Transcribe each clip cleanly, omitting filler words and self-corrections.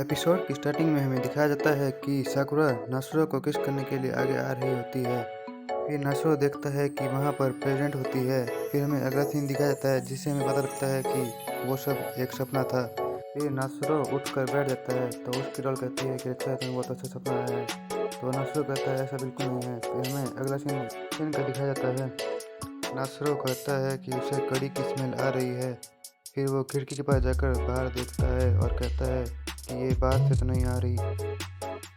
Episode की starting में हमें दिखाया जाता है कि साकुरा नासुरो को किस करने के लिए आगे आ रही होती है। फिर नासुरो देखता है कि वहाँ पर प्रेजेंट होती है। फिर हमें अगला सीन दिखाया जाता है जिससे हमें पता लगता है कि वो सब एक सपना था। फिर नासुरो उठकर बैठ जाता है तो उसकी डॉल कहती है कि अच्छा तुम्हें बहुत अच्छा सपना आया है। तो नासुरो कहता है ऐसा बिल्कुल नहीं है। फिर हमें अगला सीन का दिखाया जाता है। नासुरो कहता है कि उसे कड़ी की स्मेल आ रही है। फिर वो खिड़की के पास जाकर बाहर देखता है और कहता है कि ये बाहर से तो नहीं आ रही।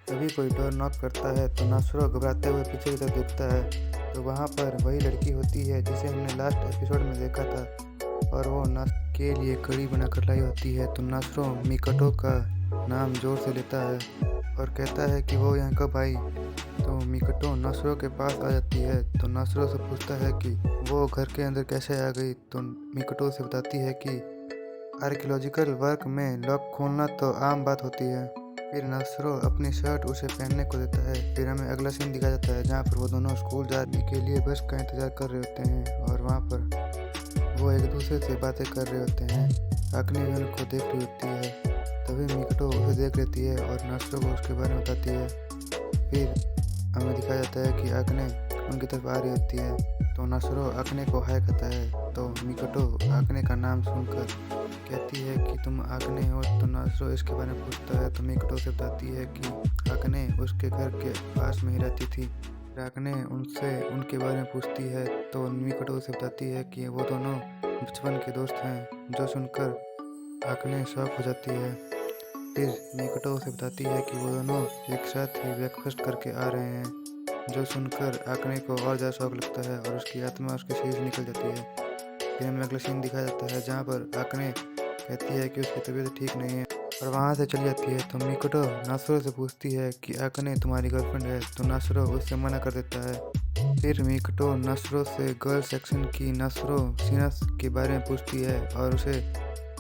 तभी कोई डोर नॉक करता है तो नासुरो घबराते हुए पीछे की तरफ देखता है तो वहाँ पर वही लड़की होती है जिसे हमने लास्ट एपिसोड में देखा था और वो नासुरो के लिए कड़ी बनाकर लाई होती है। तो नासुरो मिकटो का नाम जोर से लेता है और कहता है कि वो यहाँ कब आई। तो मिकटो नासुरो के पास आ जाती है तो नासुरो से पूछता है कि वो घर के अंदर कैसे आ गई। तो मिकटो से बताती है कि आर्कियोलॉजिकल वर्क में लॉक खोलना तो आम बात होती है। फिर नासुरो अपनी शर्ट उसे पहनने को देता है। फिर हमें अगला सीन दिखाया जाता है जहाँ पर वो दोनों स्कूल जाने के लिए बस का इंतजार कर रहे होते हैं और वहाँ पर वो एक दूसरे से बातें कर रहे होते हैं। अग्नि भी उनको देख रही होती है। तभी मिकटो उसे देख लेती है और नासुरो को उसके बारे में बताती है। फिर हमें दिखाया जाता है कि अग्नि उनकी तरफ आ रही होती है तो नासुरो अग्नि को हाय कहता है। तो मिकटो अग्नि का नाम सुनकर कहती है कि तुम अग्नि हो। तो नासुरो इसके बारे में पूछता है तो मिकटो से बताती है कि अग्नि उसके घर के पास में ही रहती थी। अग्नि उनसे उनके बारे में पूछती है तो मिकटो से बताती है कि वो दोनों बचपन के दोस्त हैं। जो सुनकर अग्नि शॉक हो जाती है। फिर मिकटो से बताती है कि वो दोनों एक साथ ही ब्रेकफास्ट करके आ रहे हैं। जो सुनकर अग्नि को और ज़्यादा शौक लगता है और उसकी आत्मा उसके शरीर से निकल जाती है। फिर हमें अगला सीन दिखाया जाता है जहाँ पर अग्नि कहती है कि उसकी तबीयत ठीक नहीं है और वहाँ से चली जाती है। तो मिकोटो नासुरो से पूछती है कि अग्नि तुम्हारी गर्लफ्रेंड है। तो नासुरो उससे मना कर देता है। फिर मिकोटो नासुरो से गर्ल सेक्शन की नासुरो सीनस के बारे में पूछती है और उसे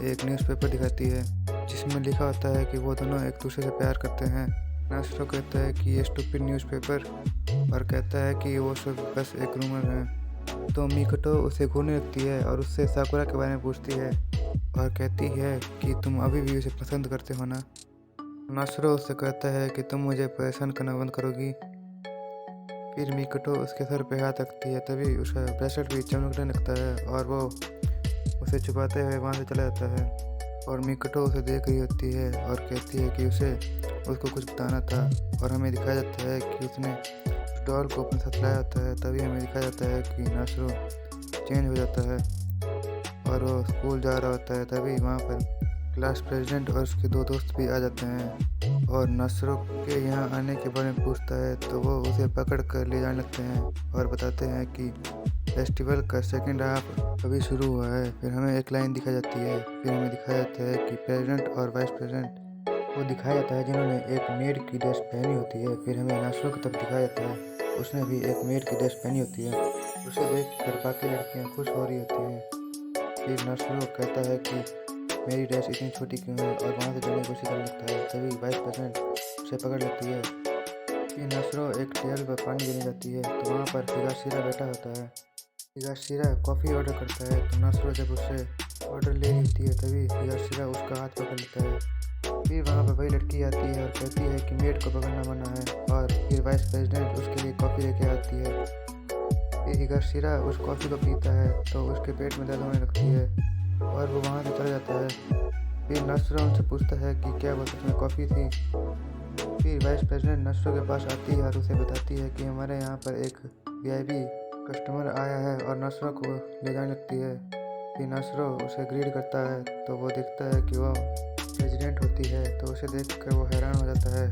एक न्यूज़पेपर दिखाती है जिसमें लिखा होता है कि वो दोनों एक दूसरे से प्यार करते हैं। नासुरो कहता है कि ये स्टूपिड न्यूज़पेपर और कहता है कि वो सब बस एक रूमर है। तो मिकोटो उसे घूरने लगती है और उससे साकुरा के बारे में पूछती है और कहती है कि तुम अभी भी उसे पसंद करते हो ना। नासुरो उससे कहता है कि तुम मुझे परेशान करना बंद करोगी। फिर मिकोटो उसके सर पे हाथ रखती है तभी उसका ब्रेसलेट भी चमकने लगता है और वो उसे छुपाते हुए वहाँ से चला जाता है। और मिकोटो उसे देख रही होती है और कहती है कि उसको कुछ बताना था। और हमें दिखाया जाता है कि उसने उस डॉल को अपने साथ लाया होता है। तभी हमें दिखाया जाता है कि नासुरो चेंज हो जाता है और वो स्कूल जा रहा होता है। तभी वहाँ पर क्लास प्रेसिडेंट और उसके दो दोस्त भी आ जाते हैं और नासुरो के यहाँ आने के बारे में पूछता है तो वो उसे पकड़ कर ले जाने लगते हैं और बताते हैं कि फेस्टिवल का सेकंड हाफ अभी शुरू हुआ है। फिर हमें एक लाइन दिखाई जाती है। फिर हमें दिखाया जाता है कि प्रेसिडेंट और वाइस प्रेसिडेंट वो दिखाया जाता है जिन्होंने एक मेड की ड्रेस पहनी होती है। फिर हमें नासुरो की तरफ दिखाया जाता है उसने भी एक मेड की ड्रेस पहनी होती है। उसे देख कर बाकी लड़कियाँ खुश हो रही होती हैं। फिर नासुरो कहता है कि मेरी ड्रेस इतनी छोटी क्यों है और वहाँ से जाने की कोशिश करने लगता है। तभी वाइस प्रेसिडेंट उसे पकड़ लेती है। फिर नासुरो एक टेबल पर पानी देने जाती है तो वहाँ पर हिगाशिरा बैठा होता है। हिगाशिरा कॉफ़ी ऑर्डर करता है तो नासुरो जब उससे ऑर्डर ले रही होती है तभी हिगाशिरा उसका हाथ पकड़ लेता है। फिर वहाँ पर वही लड़की आती है और कहती है कि मेड को पकड़ना मना है और फिर वाइस प्रेसिडेंट उसके लिए कॉफ़ी लेके आती है। फिर हिगाशिरा उस कॉफ़ी को पीता है तो उसके पेट में दर्द होने लगती है और वो वहाँ से चला जाता है। फिर नासुरो उनसे पूछता है कि क्या वो सच में कॉफ़ी थी। फिर वाइस प्रेसिडेंट नासुरो के पास आती है और उसे बताती है कि हमारे यहाँ पर एक वीआईपी कस्टमर आया है और नासुरो को ले जाने लगती है। फिर नासुरो उसे ग्रीड करता है तो वो देखता है कि वो प्रेसिडेंट होती है तो उसे देखकर वो हैरान हो जाता है।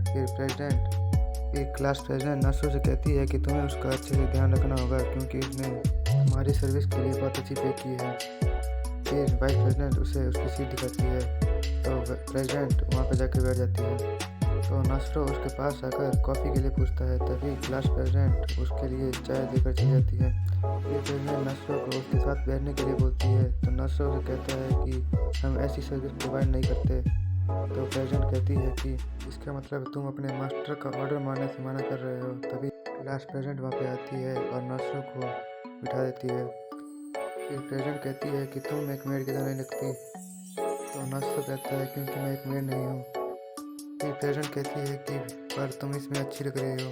फिर क्लास प्रेसिडेंट नासुरो से कहती है कि तुम्हें उसका अच्छे से ध्यान रखना होगा क्योंकि उसने तुम्हारी सर्विस के लिए बहुत अच्छी पे की है। फिर वाइस प्रेसिडेंट उसे उसकी सीट दिखाती है तो प्रेसिडेंट वहाँ पर जाकर बैठ जाती है। तो नासुरो उसके पास आकर कॉफ़ी के लिए पूछता है तभी क्लास प्रेसिडेंट उसके लिए चाय देकर चली जाती है। फिर प्रेसिडेंट नासुरो को उसके साथ बैठने के लिए बोलती है तो नासुरो से कहता है कि हम ऐसी सर्विस प्रोवाइड नहीं करते। तो प्रेसिडेंट कहती है कि इसका मतलब तुम अपने मास्टर का ऑर्डर मानने से मना कर रहे हो। तभी क्लास प्रेसिडेंट वहाँ पे आती है और नासुरो को बिठा देती है। फिर प्रेसिडेंट कहती है कि तुम एक मेड की तरह नहीं लगती। तो नासुरो कहता है क्योंकि मैं एक मेड नहीं हूँ। प्रेजेंट कहती है कि पर तुम इसमें अच्छी लग रही हो।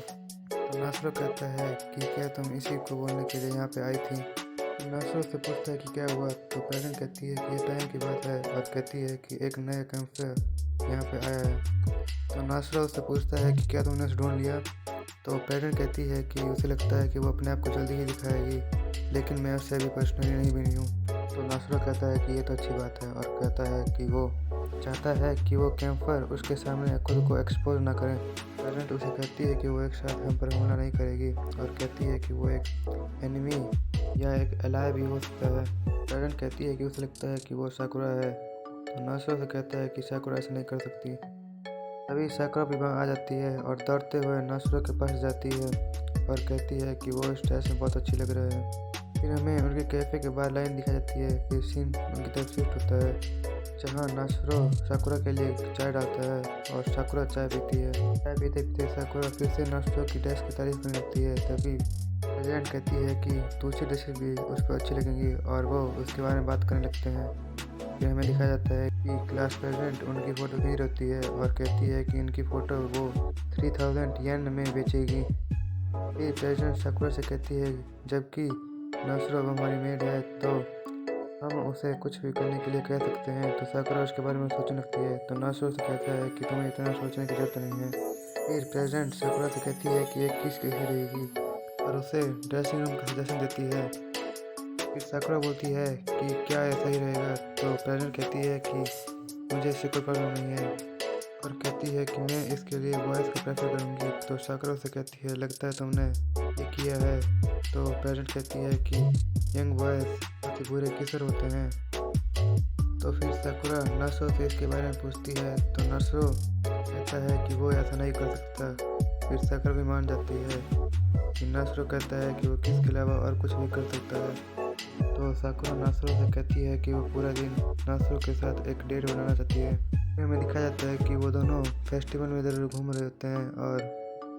तो नासरो कहता है कि क्या तुम इसी को बोलने के लिए यहाँ पे आई थी। तो नासरो से पूछता है कि क्या हुआ। तो प्रेजेंट कहती है कि ये टाइम की बात है और कहती है कि एक नया कैंपफेयर यहाँ पे आया है। तो नासरो उससे पूछता है कि क्या तुमने उसे ढूंढ लिया। तो प्रेजेंट कहती है कि उसे लगता है कि वो अपने आप को जल्दी ही दिखाएगी, लेकिन मैं उससे अभी पर्सनली नहीं मिली हूँ। तो नासरो कहता है कि ये तो अच्छी बात है और कहता है कि वो चाहता है कि वो कैंपर उसके सामने खुद को एक्सपोज ना करें। प्रेजेंट उसे कहती है कि वो एक साथ हम पर हमला नहीं करेगी और कहती है कि वो एक एनिमी या एक एलाय भी हो सकता है। प्रेजेंट कहती है कि उसे लगता है कि वो साकुरा है। तो नासरो से कहता है कि साकुरा ऐसा नहीं कर सकती। तभी साकुरा भी वहाँ आ जाती है और दौड़ते हुए नासरो के पास जाती है और कहती है कि वो इस ड्रेस में बहुत अच्छी लग रहा है। फिर हमें उनके कैफ़े के बाहर लाइन दिखाई जाती है। फिर सीन उनकी तरफ शिफ्ट होता है, जहाँ नासरो साकुरा के लिए चाय डालता है और साकुरा चाय पीती है। चाय पीते पीते साकुरा फिर से नासरो की ड्रेस की तारीफ करने लगती है। तभी प्रेजेंट कहती है कि दूसरी ड्रेसेस भी उसको अच्छी लगेंगी और वो उसके बारे में बात करने लगते हैं। फिर हमें दिखाया जाता है कि क्लास प्रेजेंट उनकी फ़ोटो खींच रहती है और कहती है कि इनकी फ़ोटो वो 3000 येन में बेचेगी। फिर प्रेजेंट साकुरा से कहती है जबकि नासरो हमारी मेड है तो हम उसे कुछ भी करने के लिए कह सकते हैं। तो साकुरा उसके बारे में सोचने लगती है। तो नासरो से कहता है कि तुम्हें इतना सोचने की जरूरत नहीं है। फिर प्रेजेंट साकुरा से कहती है कि एक किस कैसी रहेगी और उसे ड्रेसिंग रूम का सजेशन देती है। फिर साकुरा बोलती है कि क्या ये सही रहेगा। तो प्रेजेंट कहती है कि मुझे इससे कोई प्रॉब्लम नहीं है और कहती है कि मैं इसके लिए बॉयज़ को प्रेफर करूँगी। तो साकुरा से कहती है लगता है तुमने ये किया है। तो प्रेजेंट कहती है कि यंग बॉयज़ बहुत ही बुरे किसर होते हैं। तो फिर साकुरा नासरो से इसके बारे में पूछती है। तो नासरो कहता है कि वो ऐसा नहीं कर सकता। फिर साकुरा भी मान जाती है कि नासरो कहता है कि वो किस के अलावा और कुछ भी कर सकता है। तो साकुरा नासरो से कहती है कि वो पूरा दिन नासरो के साथ एक डेट बनाना चाहती है। फिर हमें दिखाया जाता है कि वो दोनों फेस्टिवल में इधर घूम रहे होते हैं और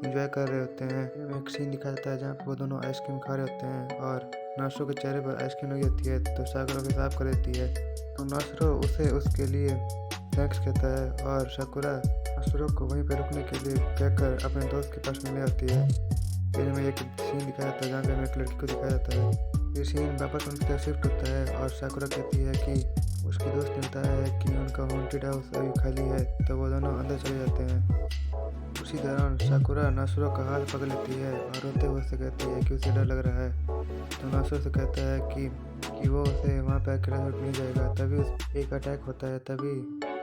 एंजॉय कर रहे होते हैं। फिर एक सीन दिखाया जाता है जहाँ पर वो दोनों आइसक्रीम खा रहे होते हैं और नासरो के चेहरे पर आइसक्रीम लगी होती है। तो साकुरा उसे साफ कर देती है। तो नासरो उसे उसके लिए थैंक्स कहता है और साकुरा नासरो को वहीं पर रुकने के लिए कहकर अपने दोस्त के पास मिलने आती है। फिर हमें एक सीन दिखाया जाता है जहाँ पे हमें एक लड़की को दिखाया जाता है। ये सीन वापस उनकी तरफ शिफ्ट होता है और साकुरा कहती है कि उसके दोस्त ने बताया है कि उनका हॉन्टेड हाउस अभी खाली है। तो वो दोनों अंदर चले जाते हैं। उसी दौरान साकुरा नासरो का हाथ पकड़ लेती है और रोते हुए से कहती है कि उसे डर लग रहा है। तो नासरो से कहता है कि वो उसे वहाँ पर अकेला छोड़ नहीं जाएगा। तभी उस एक अटैक होता है। तभी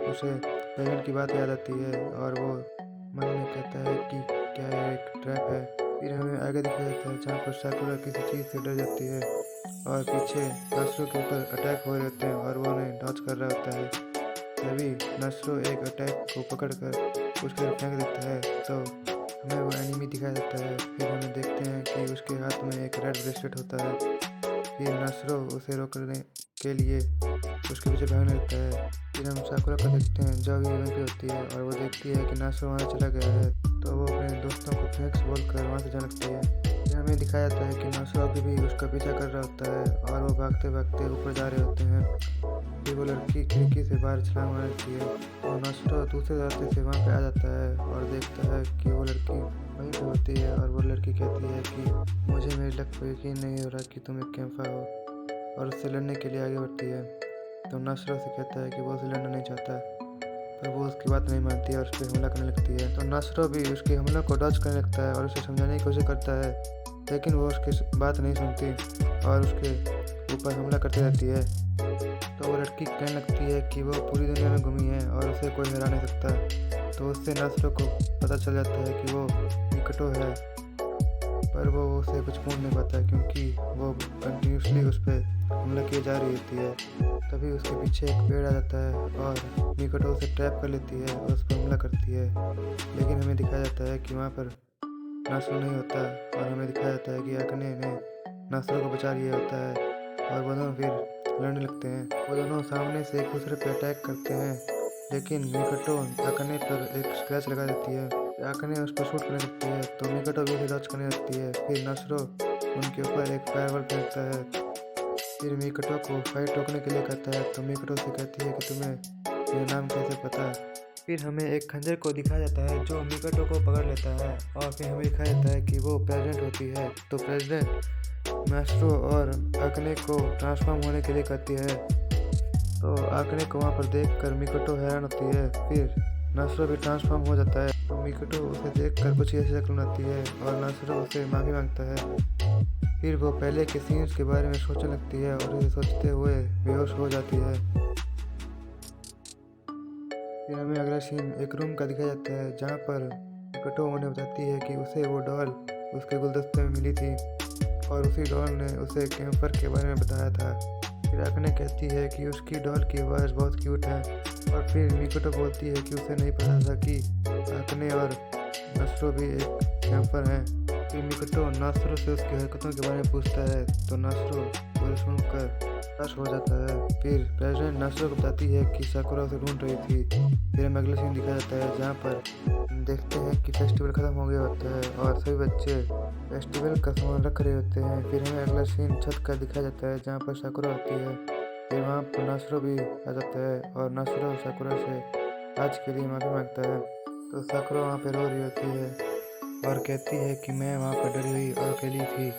उसे प्रेजेंट की बात याद आती है और वो मन में कहता है कि क्या यह एक ट्रैप है। फिर हमें आगे दिखाया जाता है जहाँ पर साकुरा किसी चीज़ से डर जाती है और पीछे नासरो के ऊपर अटैक हो रहे होते हैं और वो उन्हें डॉज कर रहा होता है। तभी नासरो एक अटैक को पकड़कर उसके तरफ फेंक देता है। तो हमें वो एनिमी दिखाया जाता है। फिर हमें देखते हैं कि उसके हाथ में एक रेड ब्रेसलेट होता है। फिर नासरो उसे रोकने के लिए उसके पीछे भागने लगता है। फिर हम साकुरा को देखते हैं जो अभी वहीं पे होती है और वो देखती है कि नासरो वहाँ चला गया है। तो वो अपने दोस्तों को थैंक्स बोलकर वहाँ से जाने लगती है। फिर हमें दिखाया जाता है कि नासरो अभी भी उसका पीछा कर रहा होता है और वो भागते भागते ऊपर जा रहे होते हैं। फिर वो लड़की खिड़की से बाहर छलांग मार देती है। तो नासरो दूसरे रास्ते से वहाँ पे आ जाता है और देखता है कि वो लड़की वहीं पे होती है और वो लड़की कहती है कि मुझे मेरी लक पर यकीन नहीं हो रहा कि तुम एक कैंपा हो, और उससे लड़ने के लिए आगे बढ़ती है। तो नासरो से कहता है कि वो उससे लड़ना नहीं चाहता, पर वो उसकी बात नहीं मानती है और उस पर हमला करने लगती है। तो नासरो भी उसके हमलों को डॉज करने लगता है और उसे समझाने की कोशिश करता है, लेकिन वो उसकी बात नहीं सुनती और उसके ऊपर हमला करती रहती है। तो वो लड़की कहने लगती है कि वो पूरी दुनिया में घूमी है और उसे कोई हरा नहीं सकता। तो उससे नासरो को पता चल जाता है कि वो निकटो है, पर वो उसे कुछ बोल नहीं पाता क्योंकि वो कंटिन्यूसली उस पर हमला किए जा रही होती है। तभी उसके पीछे एक पेड़ आ जाता है और निकटो उसे ट्रैप कर लेती है और उस पर हमला करती है। लेकिन हमें दिखाया जाता है कि वहाँ पर नासरो नहीं होता और हमें दिखाया जाता है कि अकने ने नासरो को बचा लिया होता है और वो दोनों फिर लड़ने लगते हैं। वो दोनों सामने से एक दूसरे पर अटैक करते हैं, लेकिन मिकटो अकने पर एक स्क्रैच लगा देती है। अकने उस पर शूट करने लगती है तो मिकटो भी उसे डॉज करने लगती है। फिर नासरो उनके ऊपर एक फायरबॉल फेंकता है। फिर मिकटो को फाइट रोकने के लिए कहता है। तो मिकटो से कहती है कि तुम्हें मेरा नाम कैसे पता। फिर हमें एक खंजर को दिखाया जाता है जो मिकाटो को पकड़ लेता है और फिर हमें दिखाया जाता है कि वो प्रेजेंट होती है। तो प्रेजेंट नासुरो और आकने को ट्रांसफॉर्म होने के लिए कहती है। तो आकने को वहाँ पर देखकर मिकाटो हैरान होती है। फिर नासुरो भी ट्रांसफॉर्म हो जाता है। तो मिकाटो उसे देखकर कुछ ऐसी शक्ल बनाती है और नासुरो उसे माफ़ी मांगता है। फिर वो पहले के सीन्स के बारे में सोचने लगती है और इसे सोचते हुए बेहोश हो जाती है। फिर हमें अगला सीन एक रूम का दिखाया जाता है जहाँ पर मिकाटो उन्हें बताती है कि उसे वो डॉल उसके गुलदस्ते में मिली थी और उसी डॉल ने उसे कैम्फर के बारे में बताया था। फिर आकने कहती है कि उसकी डॉल की आवाज़ बहुत क्यूट है और फिर मिकाटो बोलती है कि उसे नहीं पता था कि आकने और नासुरो भी एक कैम्फर हैं। फिर मिकाटो नासुरो से उसकी हरकतों के बारे में पूछता है तो नासुरो वो सुनकर हताश हो जाता है। फिर प्रेसिडेंट नासुरो को बताती है कि साकुरा उसे ढूंढ रही थी। फिर हमें अगला सीन दिखाया जाता है जहाँ पर देखते हैं कि फेस्टिवल ख़त्म हो गया होता है और सभी बच्चे फेस्टिवल का सामान रख रहे होते हैं। फिर हमें अगला सीन छत का दिखाया जाता है जहाँ पर साकुरा होती है। फिर वहाँ पर नासुरो भी आ जाता है और नासुरो साकुरा से आज के लिए माफ़ी मांगता है। तो साकुरा वहाँ पर रो रही होती है और कहती है कि मैं वहाँ पर डरी हुई और अकेली थी,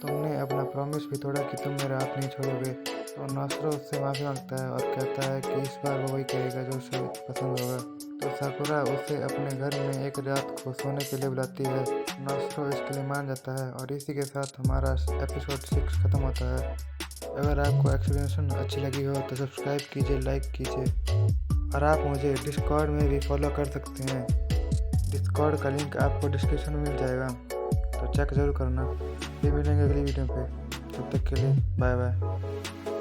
तुमने अपना प्रॉमिस भी तोड़ा कि तुम मेरा हाथ नहीं छोड़ोगे। तो नासुरो उससे माफ़ी मांगता है और कहता है कि इस बार वो वही करेगा जो उसे पसंद होगा। तो साकुरा उसे अपने घर में एक रात को सोने के लिए बुलाती है। नासुरो इसके लिए मान जाता है और इसी के साथ हमारा एपिसोड 6 ख़त्म होता है। अगर आपको एक्सप्लेनेशन अच्छी लगी हो तो सब्सक्राइब कीजिए, लाइक कीजिए और आप मुझे डिस्कॉर्ड में भी फॉलो कर सकते हैं। डिस्कॉर्ड का लिंक आपको डिस्क्रिप्शन में मिल जाएगा, तो चेक ज़रूर करना। फिर मिलेंगे अगली वीडियो पे, तब तक के लिए बाय बाय।